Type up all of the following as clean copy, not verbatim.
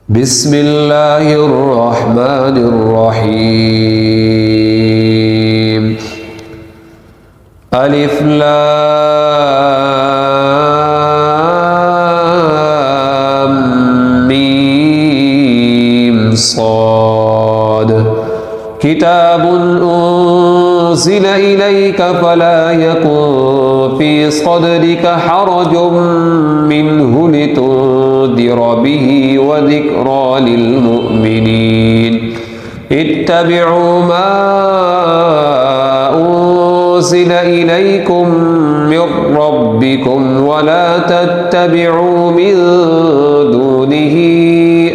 بسم الله الرحمن الرحيم. ألف لام ميم صاد. كتاب أنزل إليك فلا يكن في صدرك حرج منه لتنذر به وذكرى للمؤمنين. اتبعوا ما أنزل إليكم من ربكم ولا تتبعوا من دونه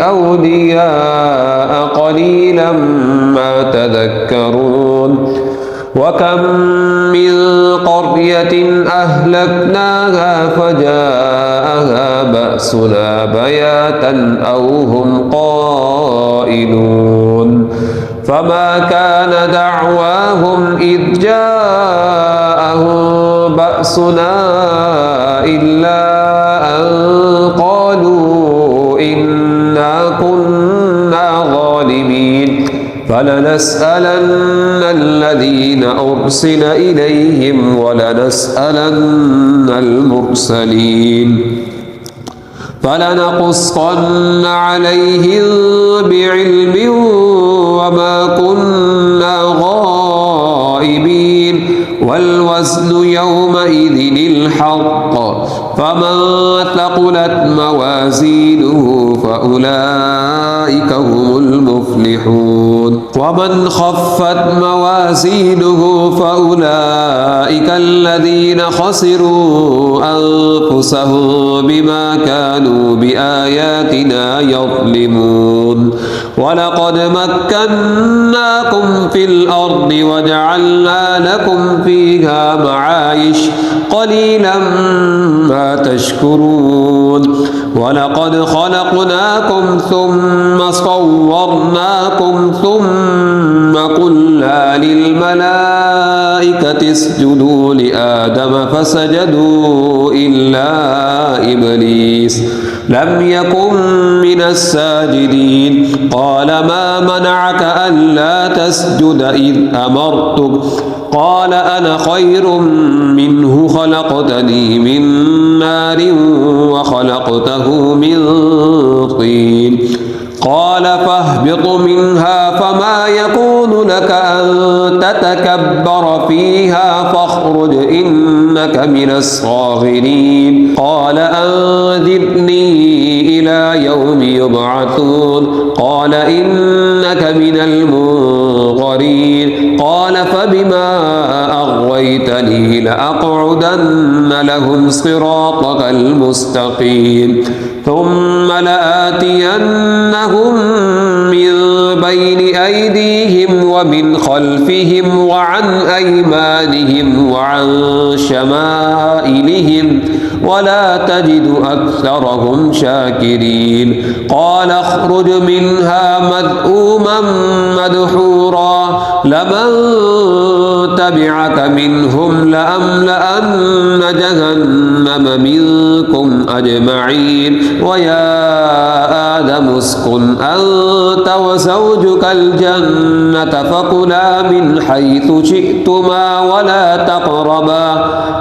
أولياء قليلا ما تذكرون. وكم من قرية أهلكناها فجاءها بأسنا بياتا أو هم قائلون. فما كان دعواهم إذ جاءهم بأسنا إلا أن قالوا إنا كنا ظالمين. فلنسألن الذين أرسل إليهم ولنسألن المرسلين. فلنقصن عليهم بعلم وما كنا غائبين. والوزن يومئذ الحق. فمن ثقلت موازينه فأولئك هم المفلحون. ومن خفت موازينه فأولئك الذين خسروا أنفسهم بما كانوا بآياتنا يظلمون. ولقد مكناكم في الأرض وجعلنا لكم فيها معايش قليلا ما تشكرون. ولقد خلقناكم ثم صورناكم ثم قلنا للملائكة اسجدوا لآدم فسجدوا إلا إبليس لم يكن من الساجدين. قال ما منعك ألا تسجد إذ أمرتك؟ قال أنا خير منه خلقتني من نار وخلقته من طين. قال فاهبط منها فما يكون لك أن تتكبر فيها فاخرج إنك من الصاغرين. قال أنذرني إلى يوم يبعثون. قال إنك من المنظرين. قال فبما أغويتني لأقعدن لهم صراطك المستقيم ثم لآتينهم من بين أيديهم ومن خلفهم وعن أيمانهم وعن شمائلهم ولا تجد أكثرهم شاكرين. قال اخرج منها مذءوما مدحورا لمن تبعك منهم لأملأن جهنم منكم أجمعين. ويا آدم اسكن أنت وزوجك الجنة فكلا من حيث شئتما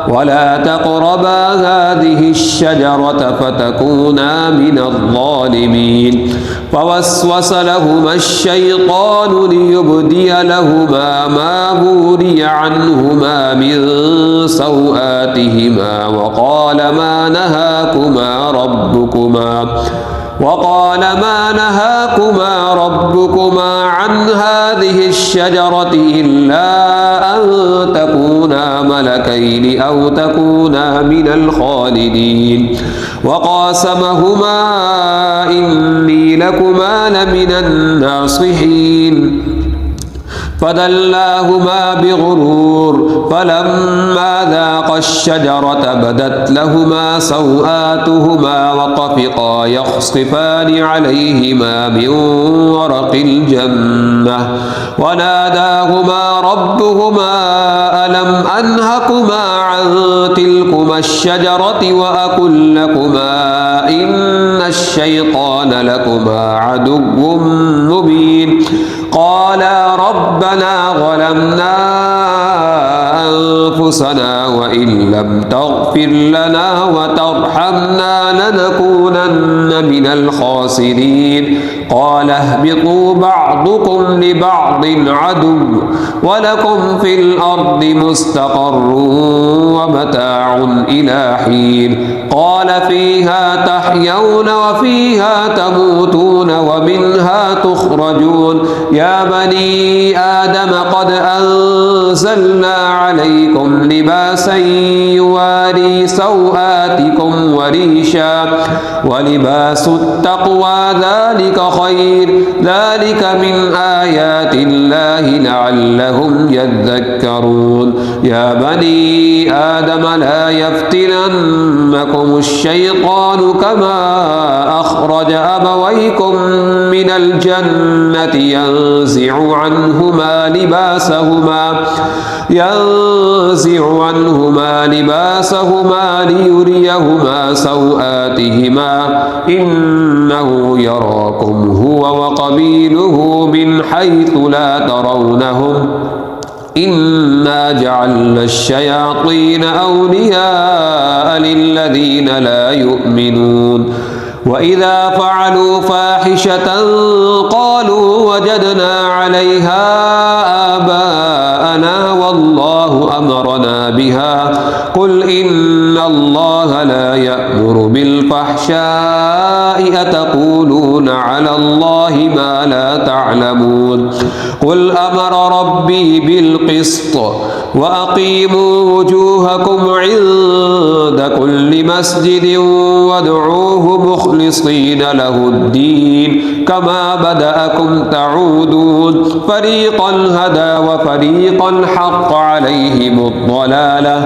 ولا تقربا هذه الشجرة فتكونا من الظالمين. فوسوس لهما الشيطان ليبدي لهما ما بوري عنهما من سوآتهما وقال ما نهاكما ربكما عن هذه الشجرة إلا أن تكونا ملكين أو تكونا من الخالدين. وقاسمهما إني لكما لمن الناصحين. فدلاهما بغرور فلما ذاقا الشجرة بدت لهما سوآتهما وطفقا يخصفان عليهما من ورق الجنة وناداهما ربهما ألم أنهكما عن تلكما الشجرة وأقل لكما إن الشيطان لكما عدو مبين قالا ربنا ظلمنا أنفسنا وإن لم تغفر لنا وترحمنا لنكونن من الخاسرين قال اهبطوا بعضكم لبعض عدو ولكم في الأرض مستقر ومتاع إلى حين قال فيها تحيون وفيها تموتون ومنها تخرجون يا بني آدم قد أنزلنا عليكم لباسا يواري سوآتكم وريشا ولباس التقوى ذلك خير ذلك من آيات الله لعلهم يذكرون يا بني آدم لا يفتننكم الشيطان كما أخرج أبويكم من الجنة ينزع عنهما لباسهما ليريهما سوآتهما إنه يراكم هو وقبيله من حيث لا ترونهم إنا جعلنا الشياطين أولياء للذين لا يؤمنون وإذا فعلوا فاحشة قالوا وجدنا عليها آباءنا والله أمرنا بها قل إن الله لا يأمر بالفحشاء أتقولون على الله ما لا تعلمون قل أمر ربي بالقسط وأقيموا وجوهكم عند كل مسجد وادعوه مخلصين له الدين كما بدأكم تعودون فريقا هدى وفريقا حق عليهم الضلالة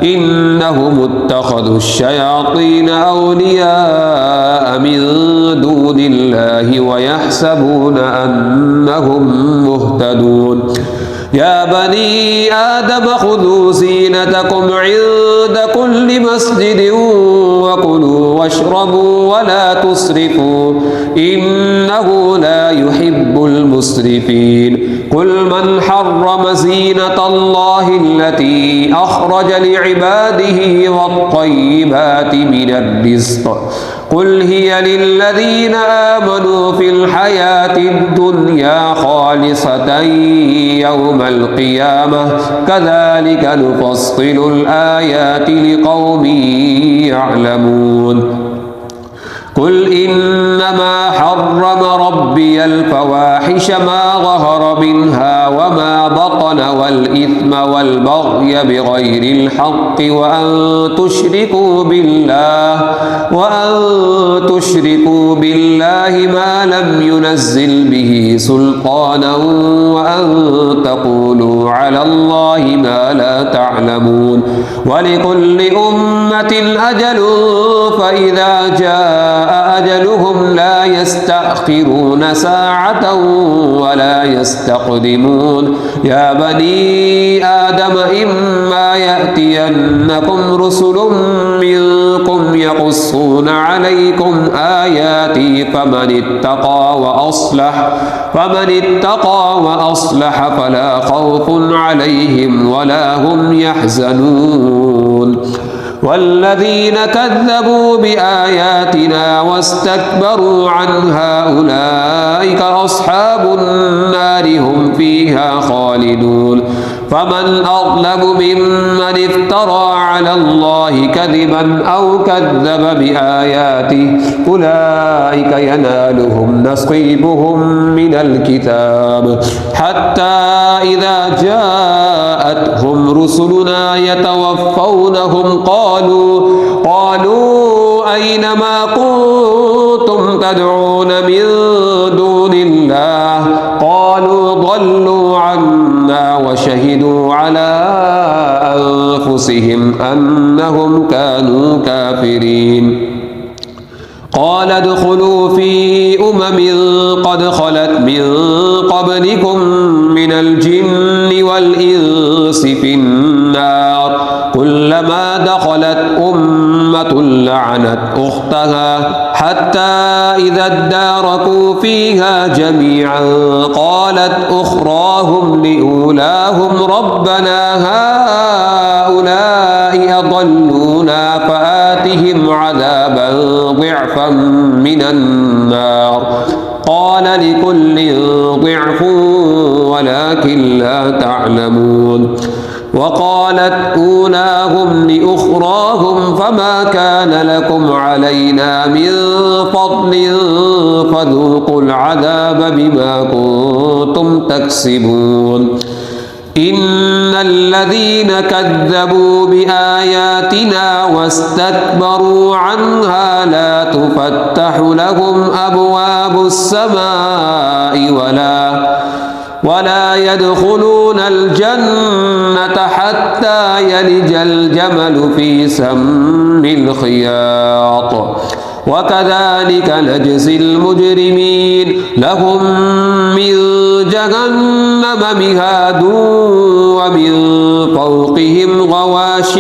إنهم اتخذوا الشياطين أولياء من دون الله ويحسبون أنهم مهتدون يا بني آدم خذوا زينتكم عند كل مسجد وكلوا واشربوا ولا تسرفوا إنه لا يحب المسرفين قل من حرم زينة الله التي أخرج لعباده والطيبات من الرزق قل هي للذين آمنوا في الحياة الدنيا خالصة يوم القيامة كذلك نفصل الآيات لقوم يعلمون قل إنما حرم ربي الفواحش ما ظهر منها وما بطن والإثم والبغي بغير الحق وأن تشركوا بالله ما لم ينزل به سلطانا وأن تقولوا على الله ما لا تعلمون ولكل أمة أجل فإذا جاء أجلهم لا يستأخرون ساعة ولا يستقدمون يا بني آدم إما يأتينكم رسل منكم يقصون عليكم آياتي فمن اتقى وأصلح فلا خوف عليهم ولا هم يحزنون والذين كذبوا بآياتنا واستكبروا عنها أولئك أصحاب النار هم فيها خالدون فمن أظلم ممن افترى على الله كذبا أو كذب بآياته أولئك ينالهم نصيبهم من الكتاب حتى إذا جاءتهم رسلنا يتوفونهم قالوا أين ما كنتم تدعون من دون الله قالوا ضلوا عنا الحسنى وشهدوا على أنفسهم أنهم كانوا كافرين. قال ادخلوا في قد خلت من قبلكم من الجن والإنس في النار كلما دخلت أمة لعنت أختها حتى إذا اداركوا فيها جميعا قالت أخراهم لأولاهم ربنا هؤلاء أضلونا فآتهم عذابا ضعفا من النار قال لكل ضعف ولكن لا تعلمون. وقالت أولاهم لأخراهم فما كان لكم علينا من فضل فذوقوا العذاب بما كنتم تكسبون. إن الذين كذبوا بآياتنا واستكبروا عنها لا تفتح لهم أبواب السماء ولا يدخلون الجنة حتى يلج الجمل في سم الخياط وكذلك نجزي المجرمين. لهم من جهنم مهاد ومن فوقهم غواش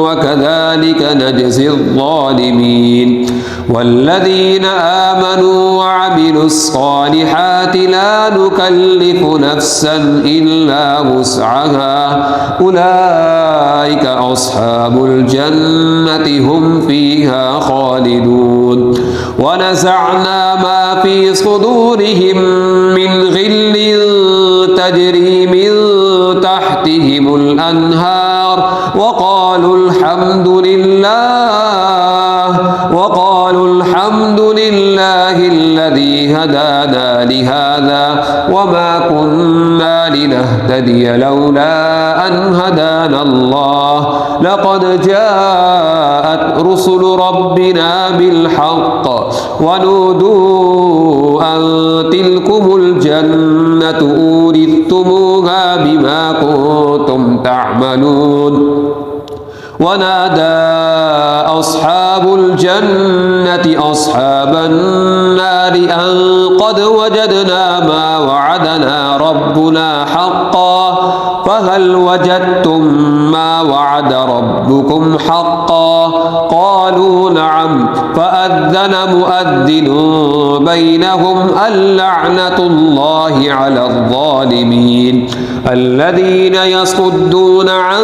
وكذلك نجزي الظالمين. والذين آمنوا وعملوا الصالحات لا نكلف نفسا إلا وسعها أولئك أصحاب الجنة هم فيها خالدون. ونزعنا ما في صدورهم من غل تجري من تحتهم الأنهار وقالوا الحمد لله الذي هدانا لهذا وما كنا لنهتدي لولا أن هدانا الله لقد جاءت رسل ربنا بالحق ونودوا أن تلكم الجنة أورثتموها بما كنتم تعملون. ونادى أصحاب الجنة أصحاب النار أن قد وجدنا ما وعدنا ربنا حقا فهل وجدتم ما وعد ربكم حقا قالوا نعم فأذن مؤذن بينهم اللعنة الله على الظالمين. الذين يصدون عن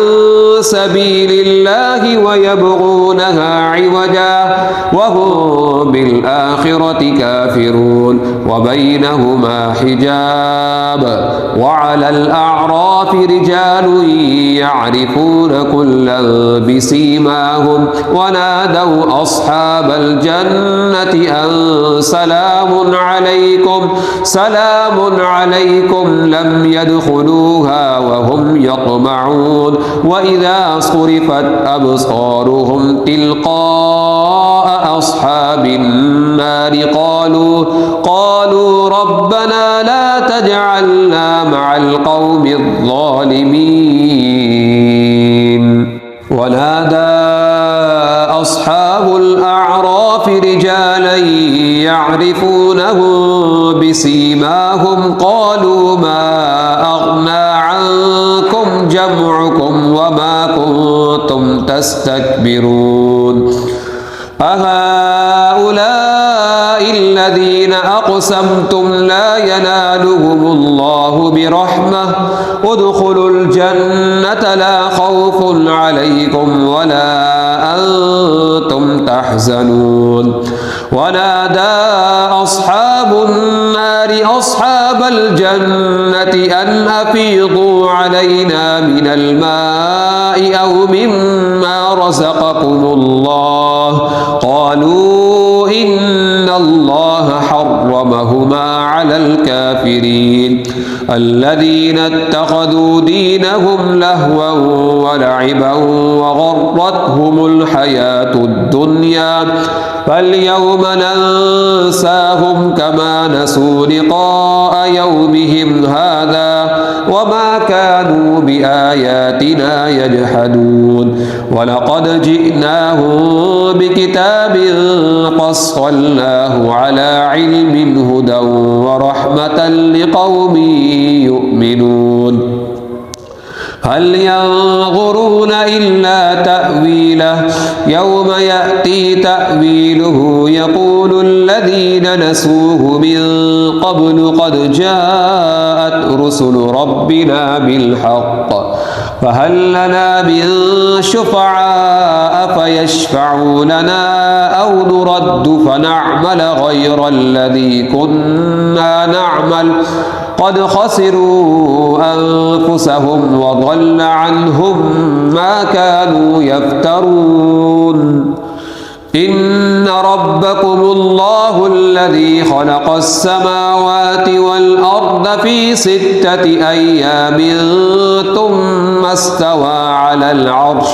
سبيل الله ويبغونها عوجا وهم بالآخرة كافرون وبينهما حجاب. وعلى الأعراف رجال يعرفون كلا بسيماهم ونادوا أصحاب الجنة أن سلام عليكم لم يدخلوها وهم يطمعون. وإذا صرفت أبصارهم تلقاء أصحاب النار قالوا ربنا لا تجعلنا مع القوم الظالمين. ونادى أصحاب الأعراف رجالا يعرفونهم بسيماهم قالوا ما أغنى عنكم جمعكم وما كنتم تستكبرون أهؤلاء الذين أقسمتم لا ينالهم الله برحمة ادخلوا الجنة لا خوف عليكم ولا أنتم تحزنون. ونادى أصحاب النار أصحاب الجنة أن أفيضوا علينا من الماء أو مما رزقكم الله قالوا إن الله حرمهما على الكافرين. الذين اتخذوا دينهم لهوا ولعبا وغرتهم الحياة الدنيا فاليوم ننساهم كما نسوا لقاء يومهم هذا وما كانوا بآياتنا يجحدون ولقد جئناهم بكتاب فصلناه على علم هدى ورحمة لقوم يؤمنون هل ينظرون إلا تأويله يوم يأتي تأويله يقول الذين نسوه من قبل قد جاءت رسل ربنا بالحق فهل لنا من شفعاء فيشفعوا لنا أو نرد فنعمل غير الذي كنا نعمل قد خسروا أنفسهم وضل عنهم ما كانوا يفترون إن ربكم الله الذي خلق السماوات والأرض في 6 أيام ثم استوى على العرش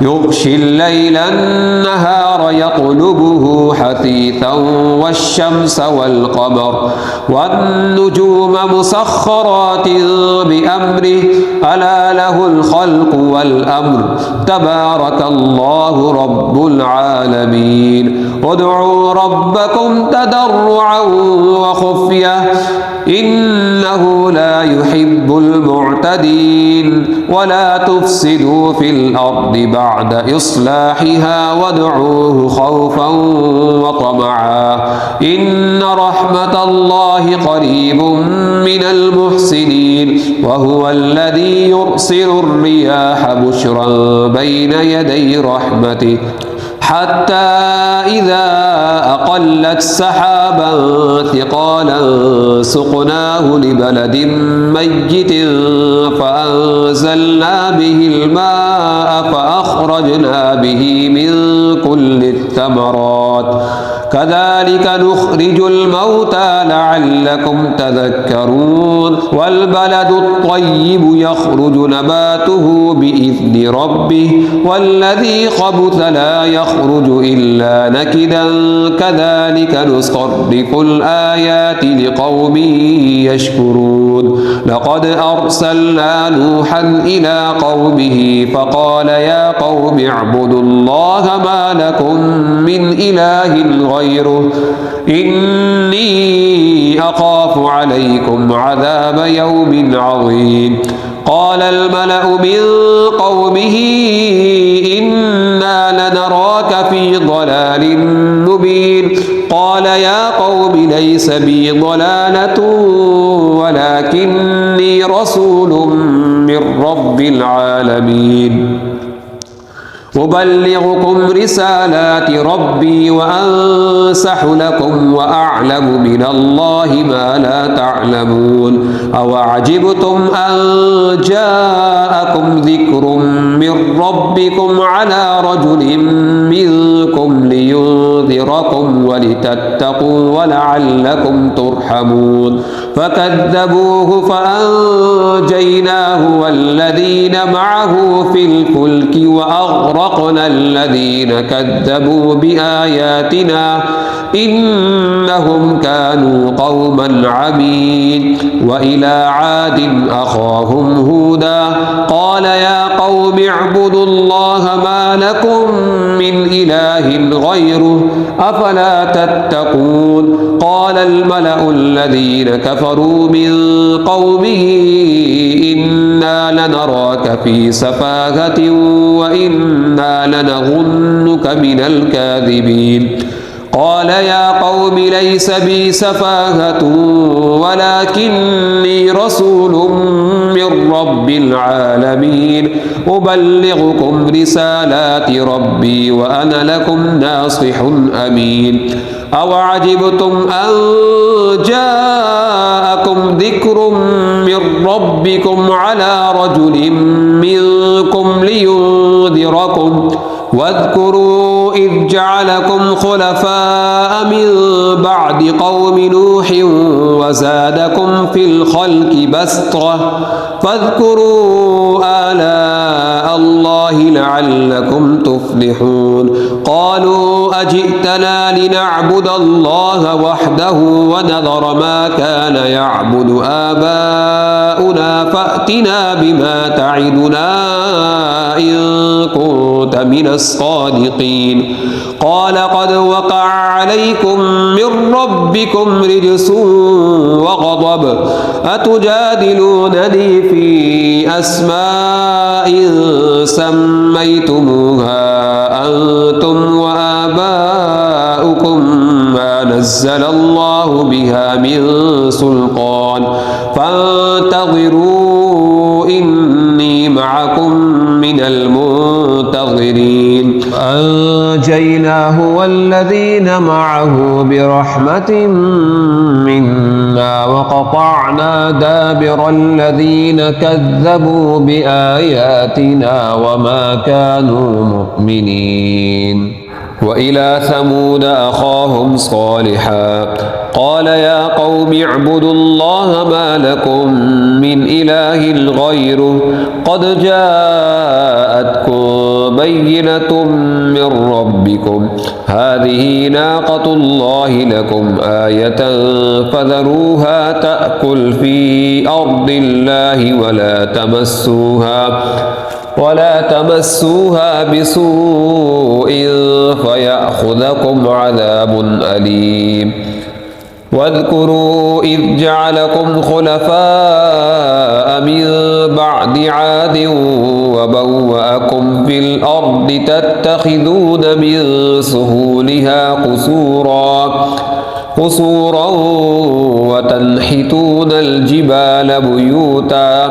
يغشي الليل النهار يطلبه حثيثا والشمس والقمر والنجوم مسخرات بأمره ألا له الخلق والأمر تبارك الله رب العالمين ادعوا ربكم تضرعا وخفية إنه لا يحب المعتدين ولا تفسدوا في الأرض بعد إصلاحها وادعوه خوفا وطمعا إن رحمة الله قريب من المحسنين وهو الذي يرسل الرياح بشرا بين يدي رحمته حتى إذا أقلت سحابا ثقالا سقناه لبلد ميت فأنزلنا به الماء فأخرجنا به من كل الثمرات كذلك نخرج الموتى لعلكم تذكرون والبلد الطيب يخرج نباته بإذن ربه والذي خبث لا يخرج إلا نكدا كذلك نصرف الآيات لقوم يشكرون لقد أرسلنا نوحا إلى قومه فقال يا قوم اعبدوا الله ما لكم من إله غيره إني أخاف عليكم عذاب يوم عظيم قال الملأ من قومه إنا لنراك في ضلال مبين قال يا قوم ليس بي ضلالة ولكني رسول من رب العالمين أبلغكم رسالات ربي وأنصح لكم وأعلم من الله ما لا تعلمون أوعجبتم أن جاءكم ذكر من ربكم على رجل منكم لينذركم ولتتقوا ولعلكم ترحمون فكذبوه فأنجيناه والذين معه في الفلك وأغرقنا الذين كذبوا بآياتنا إنهم كانوا قوما عمين وإلى عاد أخاهم هودا قال يا قوم اعبدوا الله ما لكم من إله غيره أفلا تتقون قال الملأ الذين كفروا من قومه إنا لنراك في سفاهة وإنا لنظنك من الكاذبين قال يا قوم ليس بي سفاهة ولكني رسول من رب العالمين أبلغكم رسالات ربي وأنا لكم ناصح أمين أوعجبتم أن جاءكم ذكر من ربكم على رجل منكم لينذركم واذكروا إذ جعلكم خلفاء من بعد قوم نوح وزادكم في الخلق بسطة فاذكروا آلاء الله لعلكم تفلحون قالوا أجئتنا لنعبد الله وحده ونذر ما كان يعبد آباؤنا فأتنا بما تعدنا إن كنت من الصادقين قال قد وقع عليكم من ربكم رجس وغضب أتجادلونني في أسماء سميتموها أنتم وآباؤكم ما نزل الله بها من سلطان فانتظروا إني معكم من المنتظرين أنجيناه والذين معه برحمة منا وقطعنا دابر الذين كذبوا بآياتنا وما كانوا مؤمنين وإلى ثمود أخاهم صالحا قال يا قوم اعبدوا الله ما لكم من إله غيره قد جاءتكم بينة من ربكم هذه ناقة الله لكم آية فذروها تأكل في أرض الله ولا تمسوها بسوء فيأخذكم عذاب أليم واذكروا إذ جعلكم خلفاء من بعد عاد وبوأكم في الأرض تتخذون من سهولها قصورا وتنحتون الجبال بيوتا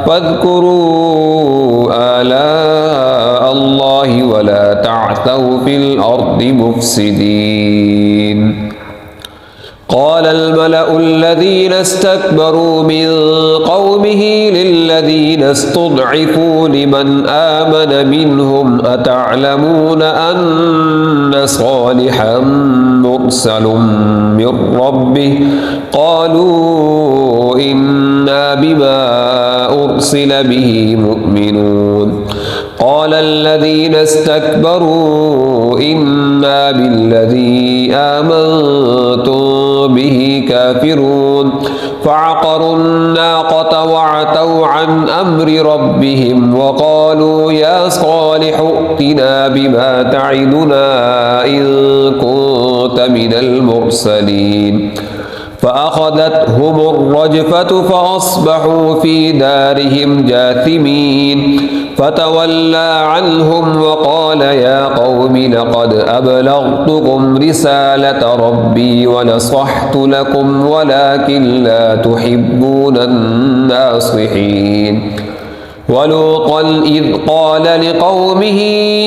فاذكروا آلاء الله ولا تعثوا في الأرض مفسدين قال الملأ الذين استكبروا من قومه للذين استضعفوا لمن آمن منهم أتعلمون أن صالحا مرسل من ربه قالوا إنا بما أرسل به مؤمنون قال الذين استكبروا إنا بالذي آمنتم به كافرون فعقروا الناقة وعتوا عن أمر ربهم وقالوا يا صالح ائتنا بما تعدنا إن كنت من المرسلين فأخذتهم الرجفة فأصبحوا في دارهم جاثمين فتولى عنهم وقال يا قوم لقد أبلغتكم رسالة ربي ونصحت لكم ولكن لا تحبون الناصحين ولوطا إذ قال لقومه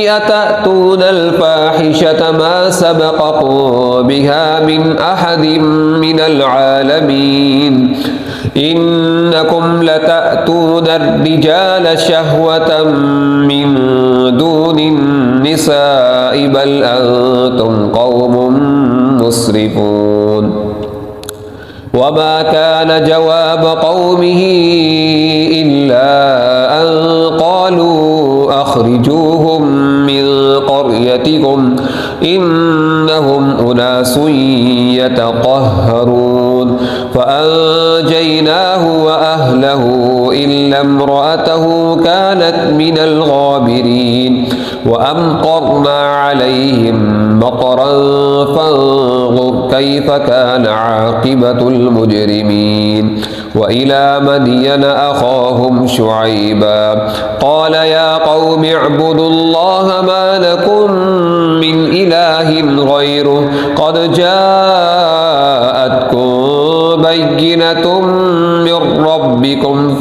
أتأتون الفاحشة ما سبقكم بها من أحد من العالمين إنكم لتأتون الرجال شهوة من دون النساء بل أنتم قوم مسرفون وما كان جواب قومه إلا أن قالوا أخرجوهم من قريتكم إنهم أناس يتطهرون فأنجيناه وأهله إلا امرأته كانت من الغابرين وأمطرنا عليهم مطرا فانظر كيف كان عاقبة المجرمين وإلى مدين أخاهم شعيبا قال يا قوم اعبدوا الله ما لكم من إله غيره قد جاءتكم بينة من ربكم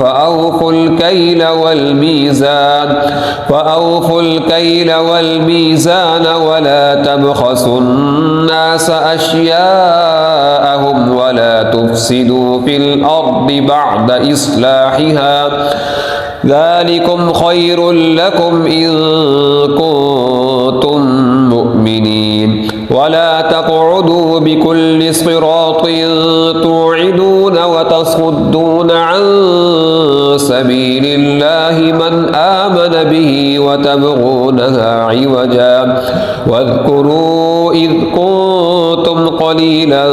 فأوفوا الكيل والميزان ولا تبخسوا الناس أشياءهم ولا تفسدوا في الأرض بعد إصلاحها ذلكم خير لكم إن كنتم مؤمنين ولا تقعدوا بكل صراط توعدون وتصدون عن سبيل الله من آمن به وتبغونها عوجا واذكروا إذ كنتم قليلا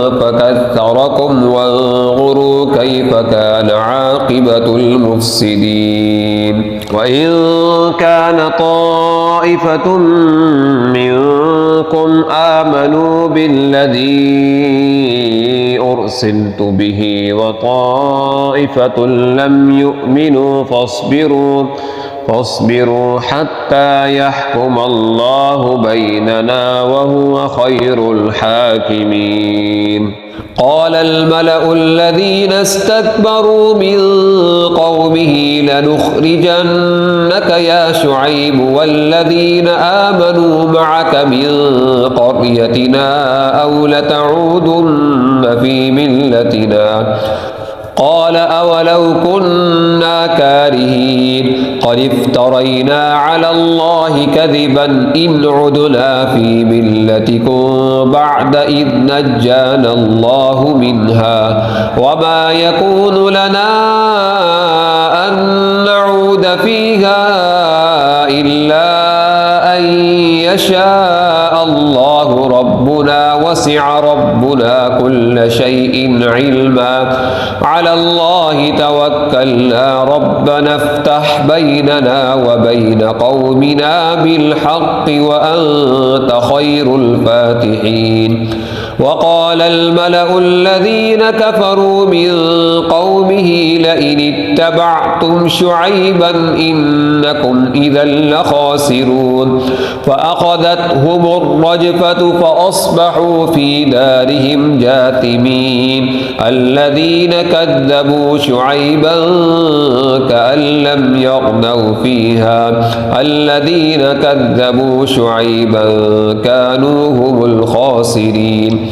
فكثركم وانظروا كيف كان عاقبة المفسدين وإن كان طائفة منكم آمنوا بالذي أرسلت به وطائفة لم يؤمنوا فاصبروا حتى يحكم الله بيننا وهو خير الحاكمين قال الملأ الذين استكبروا من قومه لنخرجنك يا شعيب والذين آمنوا معك من قريتنا أو لتعودن في ملتنا قال أولو كنا كارهين قد افترينا على الله كذبا إن عدنا في ملتكم بعد إذ نجانا الله منها وما يكون لنا أن نعود فيها إلا أن يشاء الله ربنا وسع ربنا كل شيء علما على الله توكلنا ربنا افتح بيننا وبين قومنا بالحق وأنت خير الفاتحين وقال الملأ الذين كفروا من قومه لئن اتبعتم شعيبا إنكم إذا لخاسرون فأخذتهم الرجفة فأصبحوا في دارهم جاثمين الذين كذبوا شعيبا كأن لم يغنوا فيها الذين كذبوا شعيبا كانوا هم الخاسرين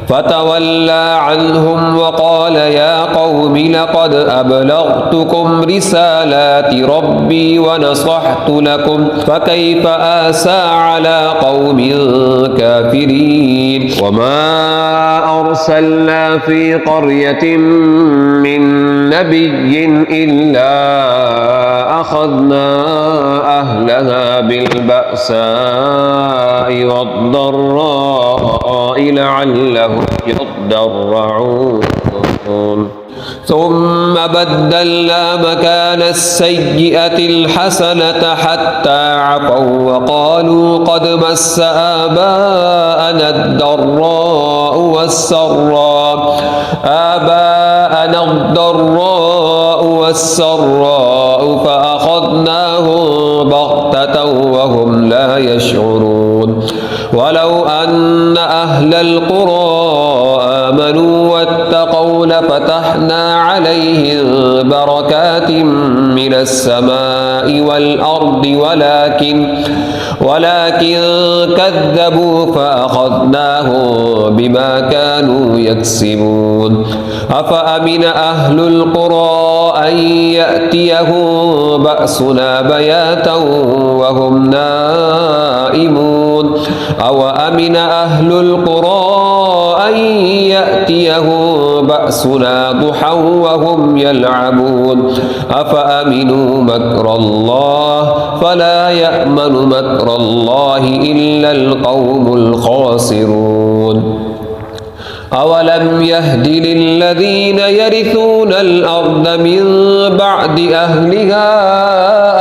فتولى عنهم وقال يا قوم لقد أبلغتكم رسالات ربي ونصحت لكم فكيف آسى على قوم كافرين وما أرسلنا في قرية من نبي إلا أخذنا أهلها بالبأساء والضراء لعلهم يضرعون ثم بدلنا مكان السيئة الحسنة حتى عفوا وقالوا قد مس آباءنا الضراء والسراء فأخذناهم بغتة وهم لا يشعرون ولو أن أهل القرى آمنوا واتقوا لفتحنا عليهم بركات من السماء والأرض ولكن كذبوا فأخذناهم بما كانوا يكسبون أفأمن أهل القرى أن يأتيهم بأسنا بياتا وهم نائمون أو أمن أهل القرى أن يأتيهم بأسنا ضحى وهم يلعبون أفأمنوا مكر الله فلا يأمن مكر الله إلا القوم الخاسرون أولم يهد للذين يرثون الأرض من بعد أهلها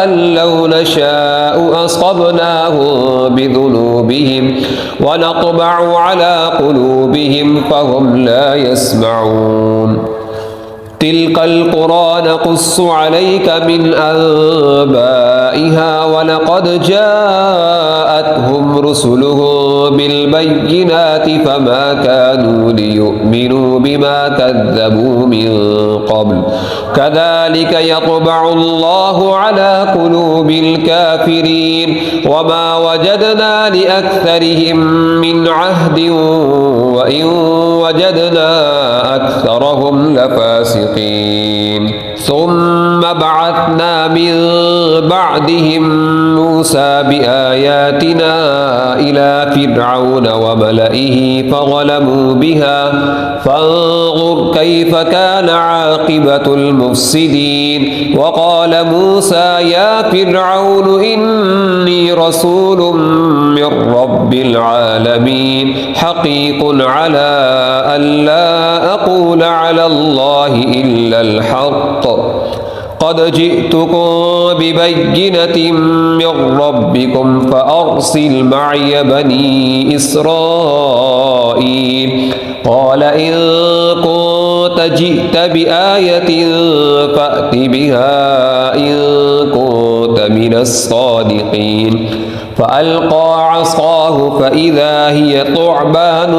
أن لو نشاء أصبناهم بذنوبهم ونطبع على قلوبهم فهم لا يسمعون تلك القرى نقص عليك من أنبائها ولقد جاءتهم رسلهم بالبينات فما كانوا ليؤمنوا بما كذبوا من قبل كذلك يطبع الله على قلوب الكافرين وما وجدنا لأكثرهم من عهد وإن وجدنا أكثرهم لفاسقين ثم بعثنا من بعدهم موسى بآياتنا إلى فرعون وملئه فظلموا بها فانظر كيف كان عاقبة المفسدين. وقال موسى يا فرعون إني رسول من رب العالمين حقيق على ألا أقول على الله إلا الحق قد جئتكم ببينة من ربكم فأرسل معي بني إسرائيل. قال إن كنت جئت بآية فأت بها إن كنت من الصادقين. فألقى عصاه فإذا هي ثعبان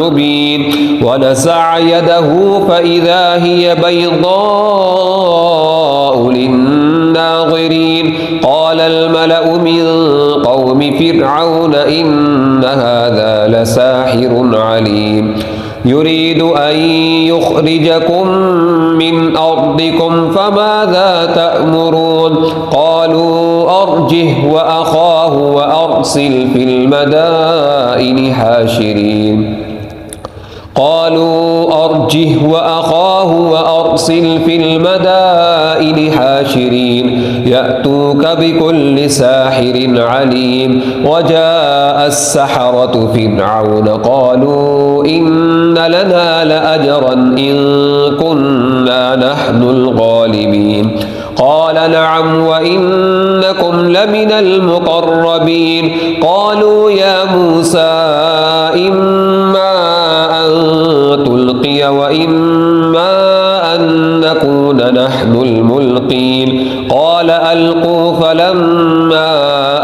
مبين ونزع يده فإذا هي بيضاء للناظرين. قال الملأ من قوم فرعون إن هذا لساحر عليم يريد أن يخرجكم من أرضكم فماذا تأمرون. قالوا أرجه وأخاه وأرسل في المدائن حاشرين. قالوا أرجه وأخاه وأرسل في المدائن حاشرين يأتوك بكل ساحر عليم. وجاء السحرة فرعون قالوا إن لنا لأجرا إن كنا نحن الغالبين. قال نعم وإنكم لمن المقربين. قالوا يا موسى إما أن تلقي وإما أن نكون نحن الملقين. قال ألقوا فلما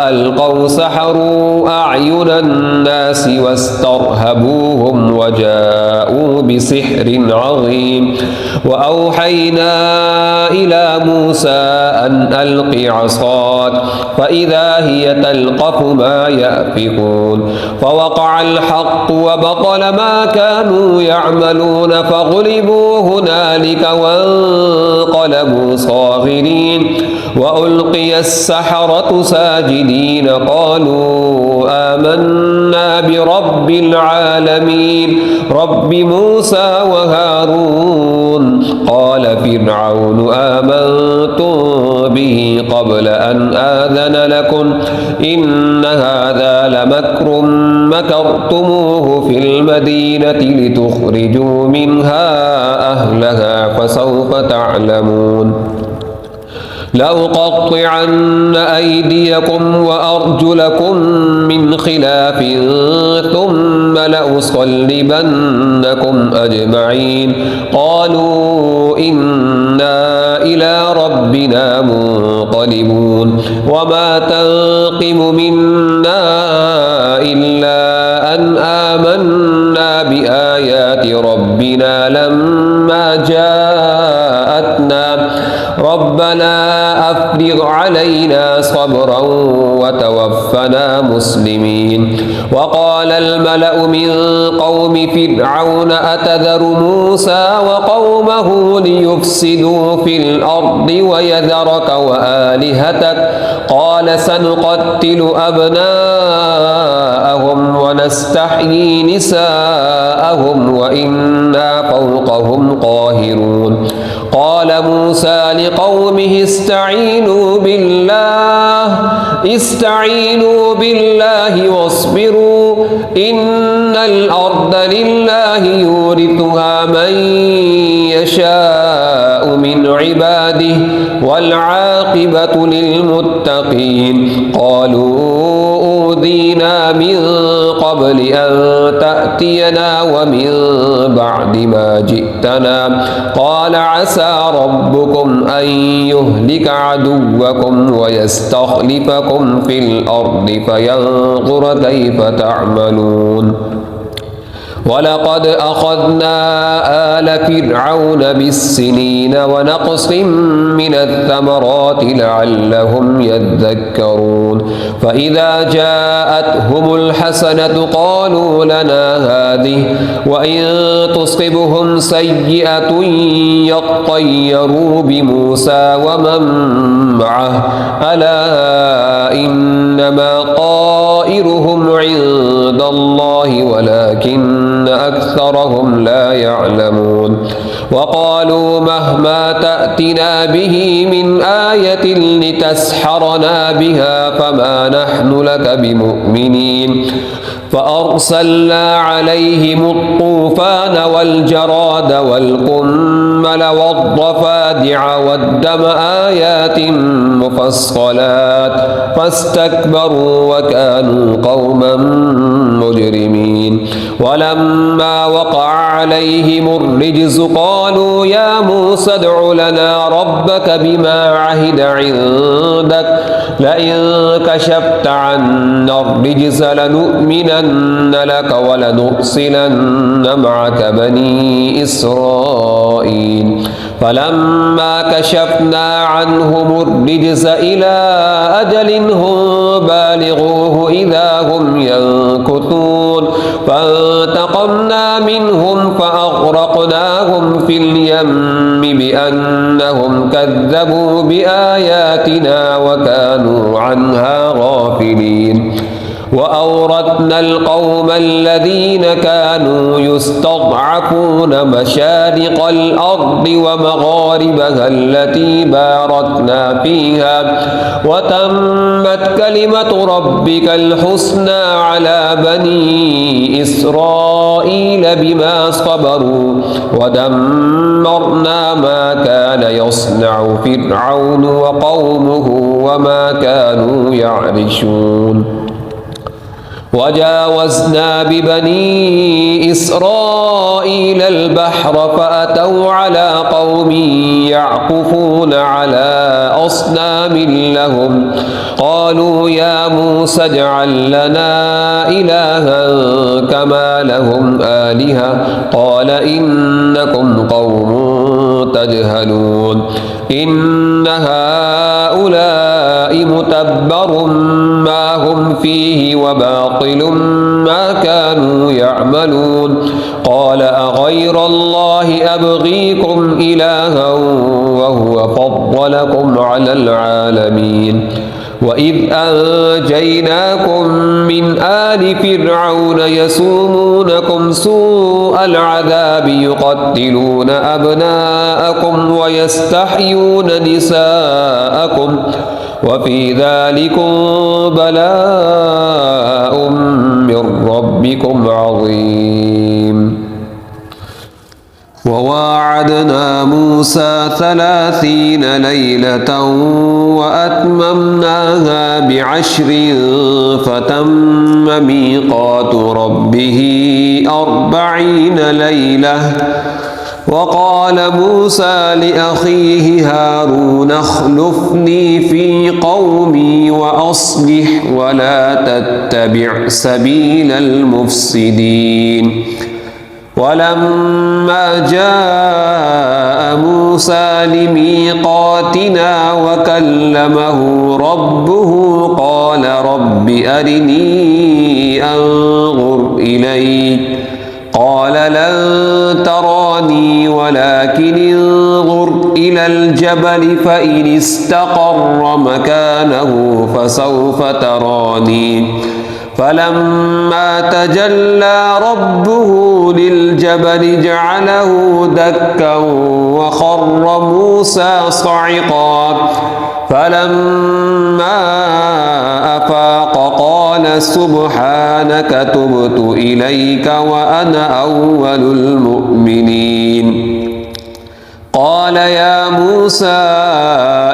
ألقوا سحروا أعين الناس واسترهبوهم وجاءوا بسحر عظيم. وأوحينا إلى موسى أن ألق عصاك فإذا هي تلقف ما يأفكون. فوقع الحق وبطل ما كانوا يعملون فغلبوا هنالك وانقلبوا صاغرين. وألقي السحرة ساجدين قالوا آمنا برب العالمين رب موسى وهارون. قال فرعون آمنتم به قبل أن آذن لكم إن هذا لمكر مكرتموه في المدينة لتخرجوا منها أهلها فسوف تعلمون. لأقطعن أيديكم وأرجلكم من خلاف ثم لأصلبنكم أجمعين. قالوا إنا إلى ربنا منقلبون. وما تنقم منا إلا أن آمنا بآيات ربنا لما جاءتنا ربنا أفرغ علينا صبرا وتوفنا مسلمين. وقال الملأ من قوم فرعون أتذر موسى وقومه ليفسدوا في الأرض ويذرك وآلهتك قال سنقتل أبناءهم ونستحيي نساءهم وإنا فوقهم قاهرون. قال موسى لقومه استعينوا بالله واصبروا إن الأرض لله يورثها من يشاء من عباده والعاقبة للمتقين. قالوا أوذينا من قبل أن تأتينا ومن بعد ما جئتنا. قال عسى ربكم أن يهلك عدوكم ويستخلفكم في الأرض فينظر كيف تعملون. ولقد أخذنا آل فرعون بالسنين ونقص من الثمرات لعلهم يذكرون فإذا جاءتهم الحسنة قالوا لنا هذه وإن تصبهم سيئة يطيروا بموسى ومن معه ألا إنما طائرهم عند الله ولكن أكثرهم لا يعلمون وقالوا مهما تأتنا به من آية لتسحرنا بها فما نحن لك بمؤمنين فأرسلنا عليهم الطوفان والجراد والقمل والضفادع والدم آيات مفصلات فاستكبروا وكانوا قوما مجرمين ولما وقع عليهم الرجز قالوا يا موسى ادع لنا ربك بما عهد عندك لئن كشفت عنا الرجز لنؤمنن لك ولنرسلن معك بني إسرائيل فلما كشفنا عنهم الرجز إلى أجل هم بالغوه إذا هم ينكثون فانتقمنا منهم فأغرقناهم في اليم بأنهم كذبوا بآياتنا وكانوا عنها غافلين وأورثنا القوم الذين كانوا يستضعفون مشارق الأرض ومغاربها التي باركنا فيها وتمت كلمة ربك الحسنى على بني إسرائيل بما صبروا ودمرنا ما كان يصنع فرعون وقومه وما كانوا يعرشون وجاوزنا ببني إسرائيل البحر فأتوا على قوم يعكفون على أصنام لهم قالوا يا موسى اجعل لنا إلها كما لهم آلهة قال إنكم قوم تجهلون إن هؤلاء متبر ما هم فيه وباطل ما كانوا يعملون قال أغير الله أبغيكم إلها وهو فضلكم على العالمين وإذ أنجيناكم من آل فرعون يسومونكم سوء العذاب يقتلون أبناءكم ويستحيون نساءكم وفي ذلكم بلاء من ربكم عظيم وواعدنا موسى 30 ليلة وأتممناها ب10 فتم ميقات ربه 40 ليلة وقال موسى لأخيه هارون اخلفني في قومي وأصلح ولا تتبع سبيل المفسدين ولما جاء موسى لميقاتنا وكلمه ربه قال رب أرني أنظر إليك قال لن تراني ولكن انظر إلى الجبل فإن استقر مكانه فسوف تراني فلما تجلى ربه للجبل جعله دكا وخر موسى صعقا فلما أفاق قال سبحانك تبت إليك وأنا أول المؤمنين قال يا موسى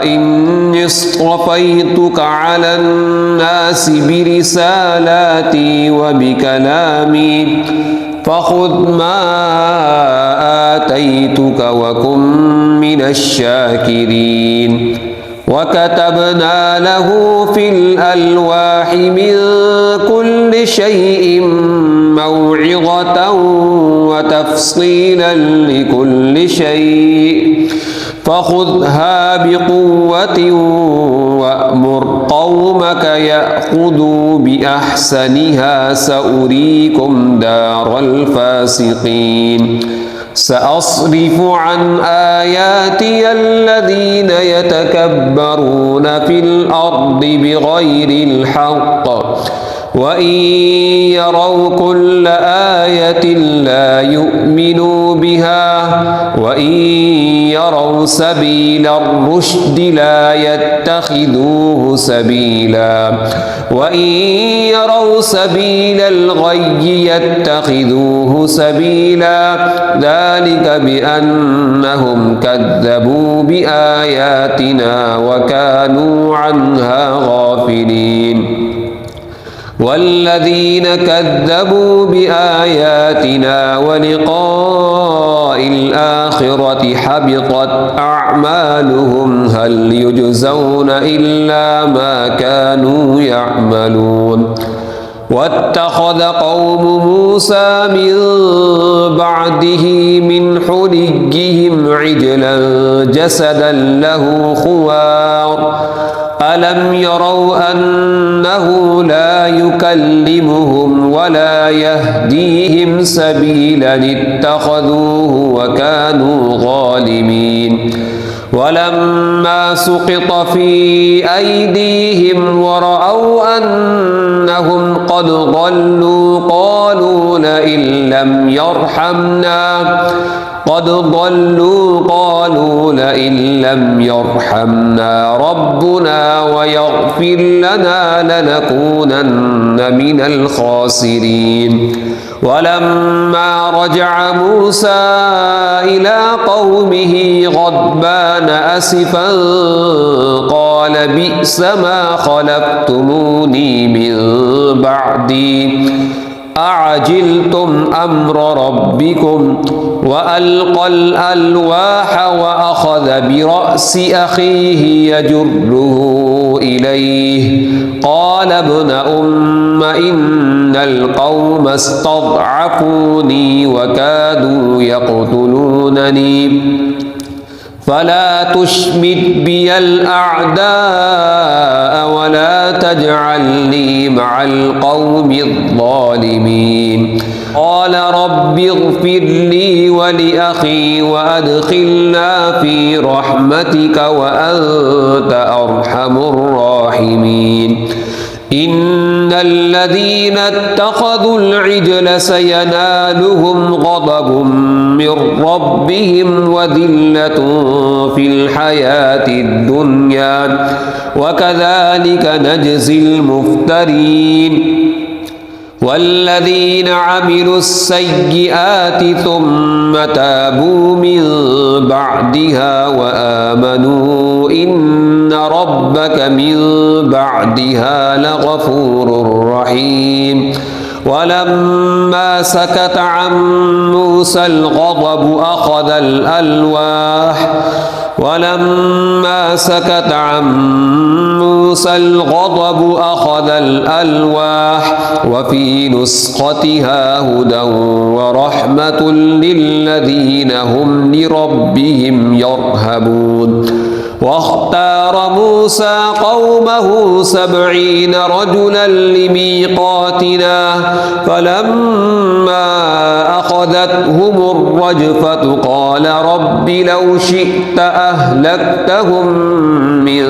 إني اصطفيتك على الناس برسالاتي وبكلامي فخذ ما آتيتك وكن من الشاكرين وكتبنا له في الألواح من كل شيء موعظة وتفصيلا لكل شيء فخذها بقوة وأمر قومك يأخذوا بأحسنها سأريكم دار الفاسقين سأصرف عن آياتي الذين يتكبرون في الأرض بغير الحق وإن يروا كل آية لا يؤمنوا بها وإن يروا سبيل الرشد لا يتخذوه سبيلا وإن يروا سبيل الغي يتخذوه سبيلا ذلك بأنهم كذبوا بآياتنا وكانوا عنها غافلين والذين كذبوا بآياتنا ولقاء الآخرة حبطت أعمالهم هل يجزون إلا ما كانوا يعملون واتخذ قوم موسى من بعده من حليهم عجلا جسدا له خوار ألم يروا أنه لا يكلمهم ولا يهديهم سبيلا اتخذوه وكانوا ظالمين ولما سقط في أيديهم ورأوا أنهم قد ضلوا قالوا لئن لم يرحمنا ربنا ويغفر لنا لنكونن من الخاسرين ولما رجع موسى إلى قومه غضبان أسفا قال بئس ما خلفتموني من بعدي أعجلتم أمر ربكم وألقى الألواح وأخذ برأس أخيه يجره إليه قال ابن أم إن القوم استضعفوني وكادوا يقتلونني فلا تشمت بي الأعداء ولا تجعلني مع القوم الظالمين قال رب اغفر لي ولأخي وأدخلنا في رحمتك وأنت أرحم الراحمين إن الذين اتخذوا العجل سينالهم غضب من ربهم وذلة في الحياة الدنيا وكذلك نجزي المفترين والذين عملوا السيئات ثم تابوا من بعدها وآمنوا إن ربك من بعدها لغفور رحيم ولما سكت عن موسى الغضب أخذ الألواح وفي نسختها هدى ورحمة للذين هم لربهم يرهبون واختار موسى قومه 70 رجلا لميقاتنا فلما أخذتهم الرجفة قال رب لو شئت أهلكتهم من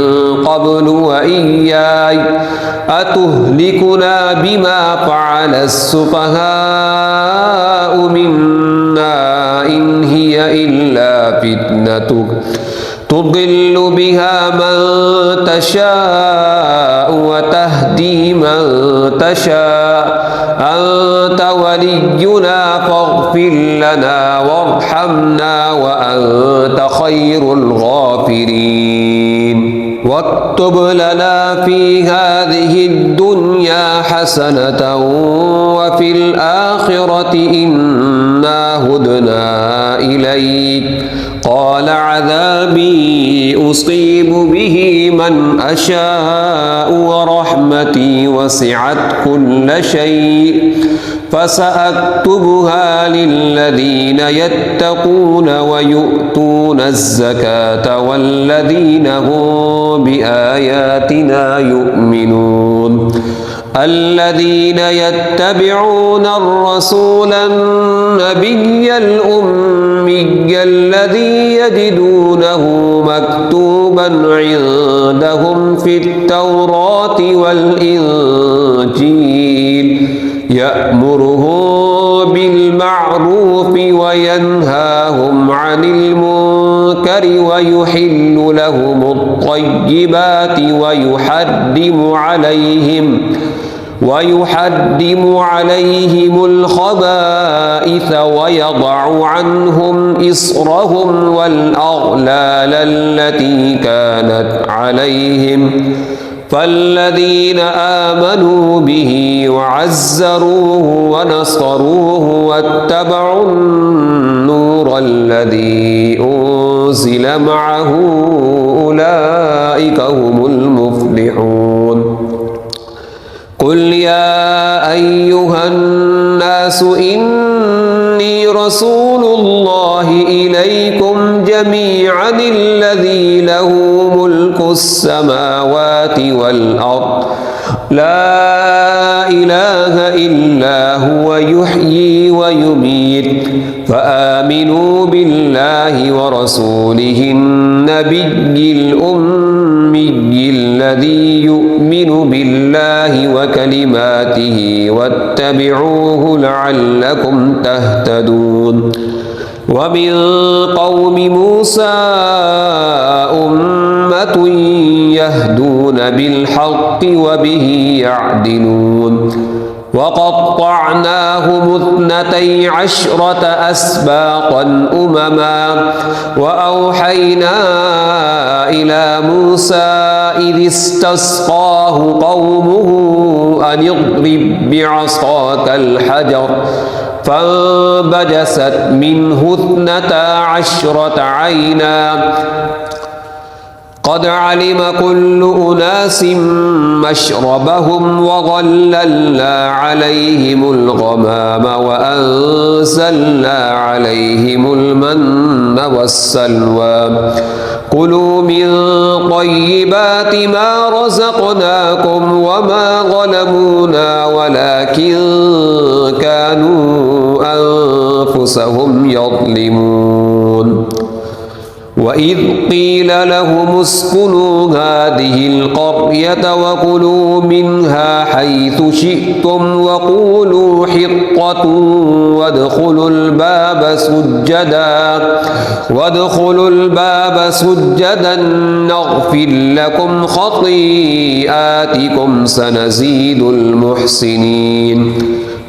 قبل وإياي أتهلكنا بما فعل السفهاء منا إن هي إلا فتنتك تضل بها من تشاء وتهدي من تشاء أنت ولينا فاغفر لنا وارحمنا وأنت خير الغافرين. واكتب لنا في هذه الدنيا حسنة وفي الآخرة إنا هدنا إليك. قال عذابي أصيب به من أشاء ورحمتي وسعت كل شيء فسأكتبها للذين يتقون ويؤتون الزكاة والذين هم بآياتنا يؤمنون. الذين يتبعون الرسول النبي الأمي الذي يجدونه مكتوبا عندهم في التوراة والإنجيل يأمرهم بالمعروف وينهاهم عن المنكر ويحل لهم الطيبات ويحرم عليهم الخبائث ويضع عنهم إصرهم والأغلال التي كانت عليهم. فالذين آمنوا به وعزروه ونصروه واتبعوا النور الذي أنزل معه أولئك هم المفلحون. قل يا أيها الناس إني رسول الله إليكم جميعا الذي له ملك السماوات والأرض لا إله إلا هو يحيي ويميت. فآمنوا بالله ورسوله النبي الأمي الذي يؤمن بالله وكلماته واتبعوه لعلكم تهتدون. ومن قوم موسى أمة يهدون بالحق وبه يعدلون. وقطعناهم 12 أسباطا أمما وأوحينا إلى موسى إذ استسقاه قومه أن اضرب بعصاك الحجر فانبجست منه 12 عينا قد علم كل أناس مشربهم وظللنا عليهم الغمام وأنزلنا عليهم المن والسلوى. كلوا من طيبات ما رزقناكم وما ظلمونا ولكن كانوا أنفسهم يظلمون. وإذ قيل لهم اسكنوا هذه القرية وكلوا منها حيث شئتم وقولوا حطة وادخلوا الباب سجدا نغفر لكم خطيئاتكم سنزيد المحسنين.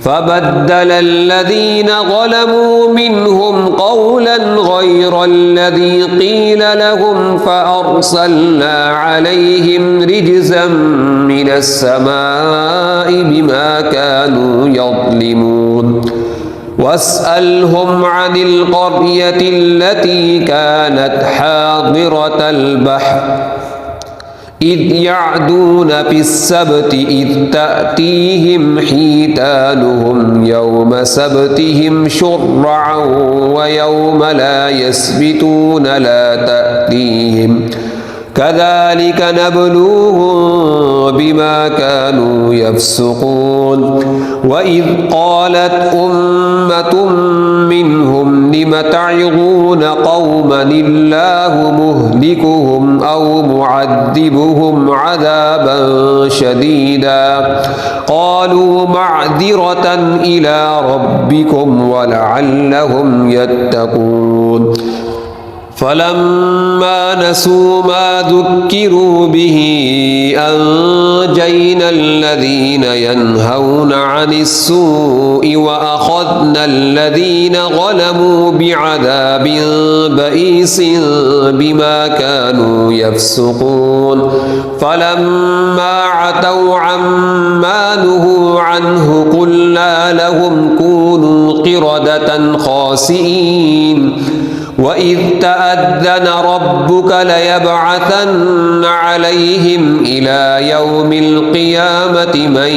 فبدل الذين ظلموا منهم قولا غير الذي قيل لهم فأرسلنا عليهم رجزا من السماء بما كانوا يظلمون. واسألهم عن القرية التي كانت حاضرة البحر إذ يعدون في السبت إذ تأتيهم حيتانهم يوم سبتهم شرعا ويوم لا يسبتون لا تأتيهم كذلك نبلوهم بما كانوا يفسقون. وإذ قالت أمة منهم لم تعظون قوما الله مهلكهم أو معذبهم عذابا شديدا قالوا معذرة إلى ربكم ولعلهم يتقون. فلما نسوا ما ذكروا به أنجينا الذين ينهون عن السوء وأخذنا الذين ظلموا بعذاب بئيس بما كانوا يفسقون فلما عتوا عما نهوا عنه قلنا لهم كونوا قردة خاسئين وإذ تأذن ربك ليبعثن عليهم إلى يوم القيامة من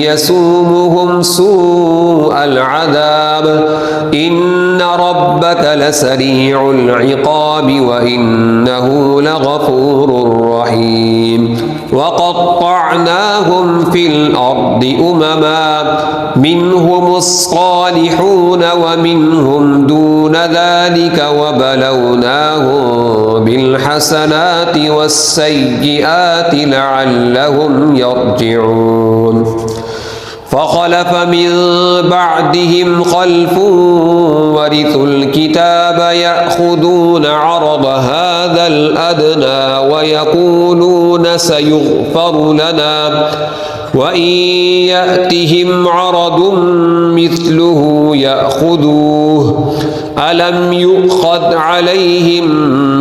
يسومهم سوء العذاب إن ربك لسريع العقاب وإنه لغفور رحيم وقطعناهم في الأرض أمما منهم الصالحون ومنهم دون ذلك وبلوناهم بالحسنات والسيئات لعلهم يرجعون فخلف من بعدهم خلف ورثوا الكتاب يأخذون عرض هذا الأدنى ويقولون سيغفر لنا وإن يأتهم عرض مثله يأخذوه ألم يؤخذ عليهم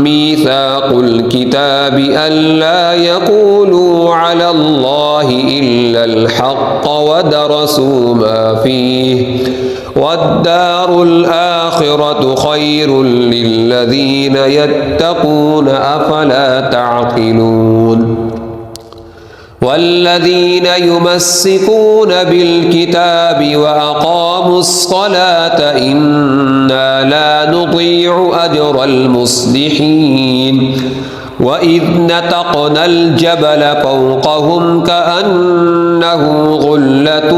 ميثاق الكتاب ألا يقولوا على الله إلا الحق ودرسوا ما فيه والدار الآخرة خير للذين يتقون أفلا تعقلون والذين يمسكون بالكتاب وأقاموا الصلاة إنا لا نضيع أجر المصلحين وإذ نتقنا الجبل فوقهم كأنه غلة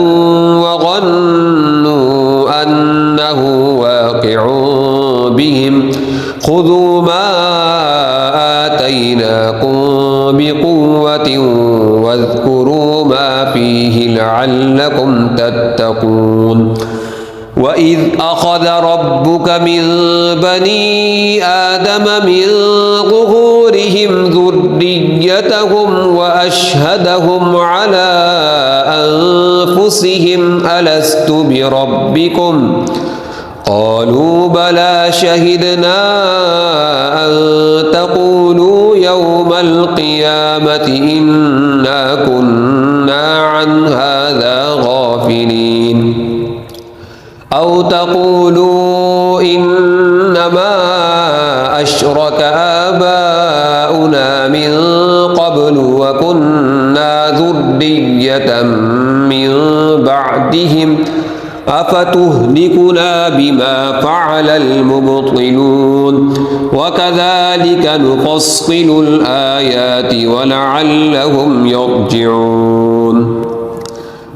وظنوا أنه واقع بهم خذوا ما آتيناكم بقوة واذكروا ما فيه لعلكم تتقون وإذ أخذ ربك من بني آدم من ظهورهم ذريتهم وأشهدهم على أنفسهم ألست بربكم قالوا بلى شهدنا أن تقولوا يوم القيامة إنا كنا عن هذا غافلين أو تقولوا إنما أشرك آباؤنا من قبل وكنا ذرية من بعدهم أفتهلكنا بما فعل المبطلون وكذلك نفصل الآيات ولعلهم يرجعون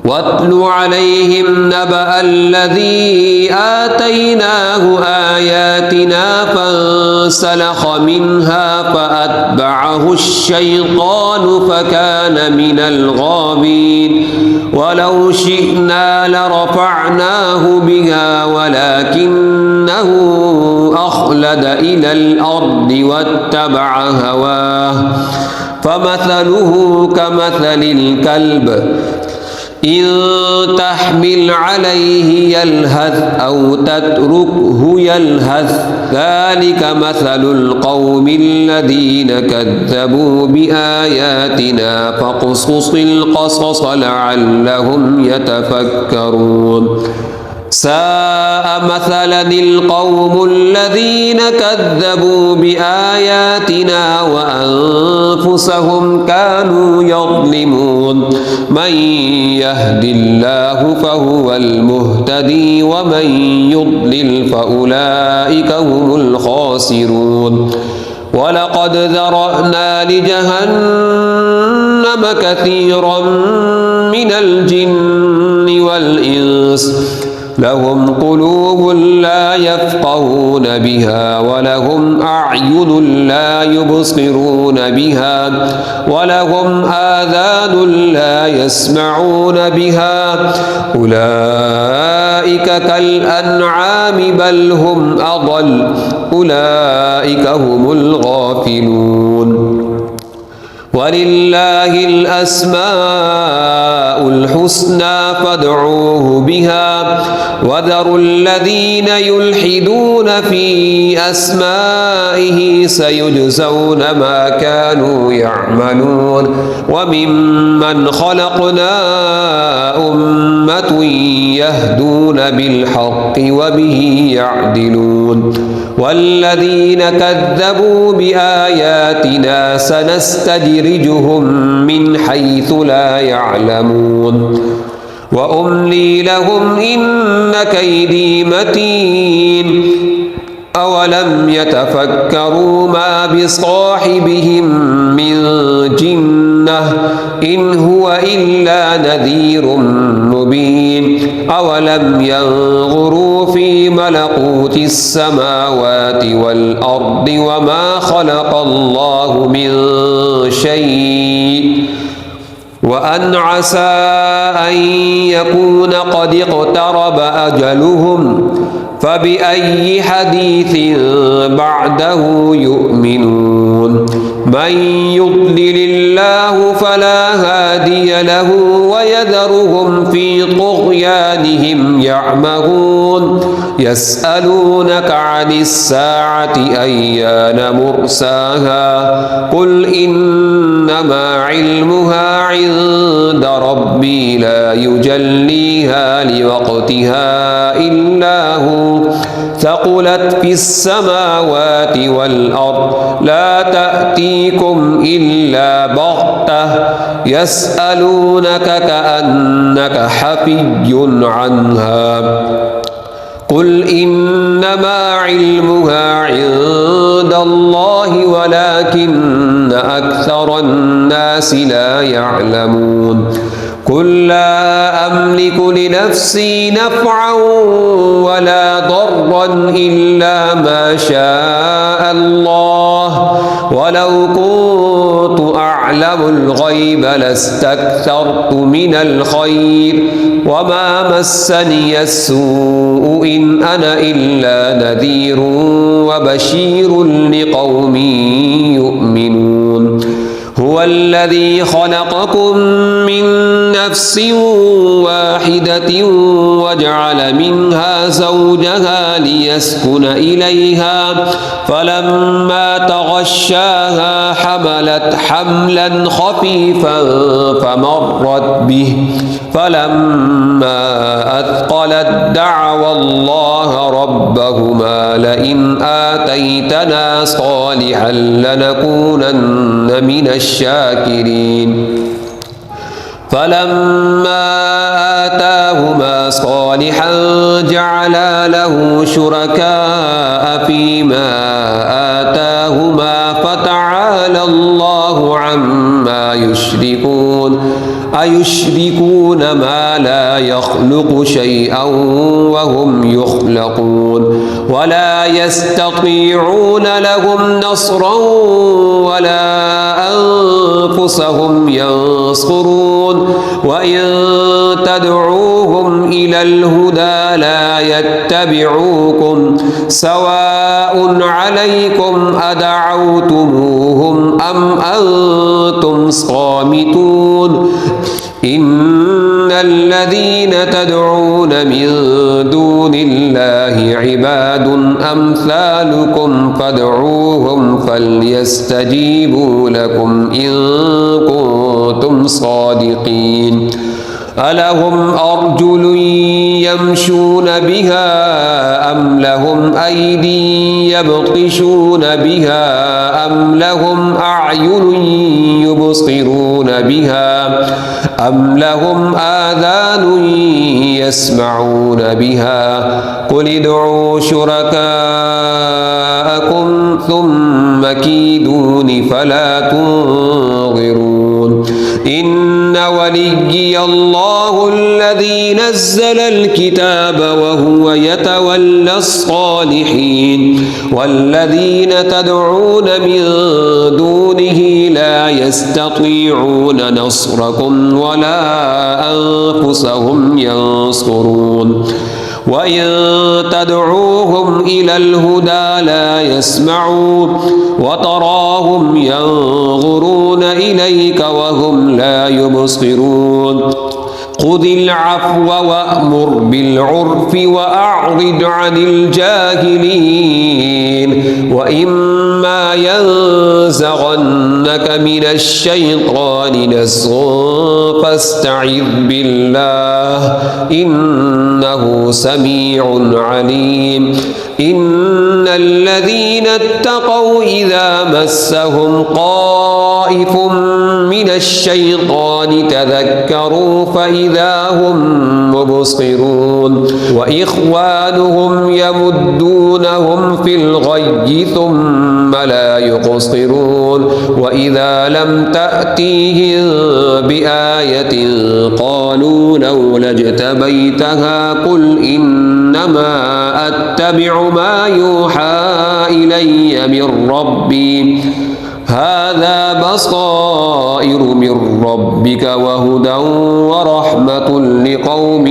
واتل عليهم نبأ الذي آتيناه آياتنا فانسلخ منها فأتبعه الشيطان فكان من الغابين ولو شئنا لرفعناه بها ولكنه أخلد إلى الأرض واتبع هواه فمثله كمثل الكلب إن تحمل عليه يلهث أو تتركه يلهث ذلك مثل القوم الذين كذبوا بآياتنا فاقصص القصص لعلهم يتفكرون ساء مثلا القوم الذين كذبوا بآياتنا وأنفسهم كانوا يظلمون من يهد الله فهو المهتدي ومن يضلل فأولئك هم الخاسرون ولقد ذرأنا لجهنم كثيرا من الجن والإنس لهم قلوب لا يفقهون بها ولهم أعين لا يبصرون بها ولهم آذان لا يسمعون بها أولئك كالأنعام بل هم أضل أولئك هم الغافلون ولله الأسماء الحسنى فادعوه بها وذروا الذين يلحدون في أسمائه سيجزون ما كانوا يعملون وممن خلقنا أمة يهدون بالحق وبه يعدلون والذين كذبوا بآياتنا سنستدرجهم من حيث لا يعلمون وأملي لهم إن كيدي متين أولم يتفكروا ما بصاحبهم من جنة إن هو إلا نذير مبين أولم ينظروا في ملكوت السماوات والأرض وما خلق الله من شيء وأن عسى أن يكون قد اقترب أجلهم فبأي حديث بعده يؤمنون من يضلل الله فلا هادي له ويذرهم في طغيانهم يعمهون يسألونك عن الساعة أيان مرساها قل إنما علمها عند ربي لا يجليها لوقتها إلا هو ثقلت في السماوات والأرض لا تأتيكم إلا بغتة يسألونك كأنك حفي عنها قل إنما علمها عند الله ولكن أكثر الناس لا يعلمون قل لا أملك لنفسي نفعا ولا ضرا إلا ما شاء الله ولو كنت أعلم الغيب لاستكثرت من الخير وما مسني السوء إن أنا إلا نذير وبشير لقوم يؤمنون هو الذي خلقكم من نفس واحدة وجعل منها زوجها ليسكن إليها فلما تغشاها حملت حملا خفيفا فمرت به فلما أثقلت دعوا الله ربهما لئن آتيتنا صالحا لنكونن من الشاكرين فلما آتاهما صالحا جعلا له شركاء فيما آتاهما فتعالى الله عما يشركون أيشركون ما لا يخلق شيئا وهم يخلقون ولا يستطيعون لهم نصرا ولا أنفسهم ينصرون وإن تدعوهم إلى الهدى لا يتبعوكم سواء عليكم أدعوتموهم أم أنتم صامتون إن الذين تدعون من دون الله عباد أمثالكم فادعوهم فليستجيبوا لكم إن كنتم صادقين ألهم أرجل يمشون بها أم لهم أيدي يبطشون بها أم لهم أعين يبصرون بها أم لهم آذان يسمعون بها قل ادعوا شركاءكم ثم كيدون فلا تنظرون إن وليي الله الذي الذي نزل الكتاب وهو يتولى الصالحين والذين تدعون من دونه لا يستطيعون نصركم ولا أنفسهم ينصرون وإن تدعوهم إلى الهدى لا يسمعون وتراهم ينظرون إليك وهم لا يبصرون خذ العفو وأمر بالعرف وأعرض عن الجاهلين وإما ينزغنك من الشيطان نزغ فاستعذ بالله إنه سميع عليم إن الذين اتقوا إذا مسهم طائف من الشيطان تذكروا فإذا هم مبصرون وإخوانهم يمدونهم في الغي ثم لا يقصرون وإذا لم تأتيهم بآية قالوا لولا اجتبيتها قل إنما أتبع ما يوحى إلي من ربي هذا بصائر من ربك وهدى ورحمة لقوم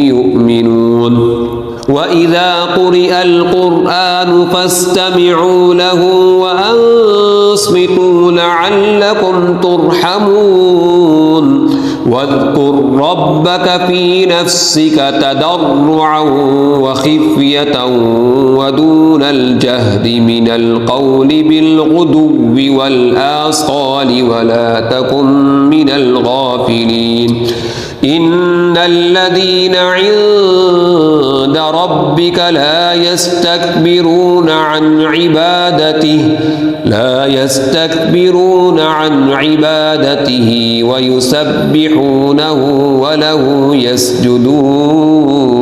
يؤمنون وإذا قرئ القرآن فاستمعوا له وأنصتوا لعلكم ترحمون واذكر ربك في نفسك تضرعا وخفية ودون الجهد من القول بالغدو والآصال ولا تكن من الغافلين إن الذين عند ربك لا يستكبرون عن عبادته ويسبحونه وله يسجدون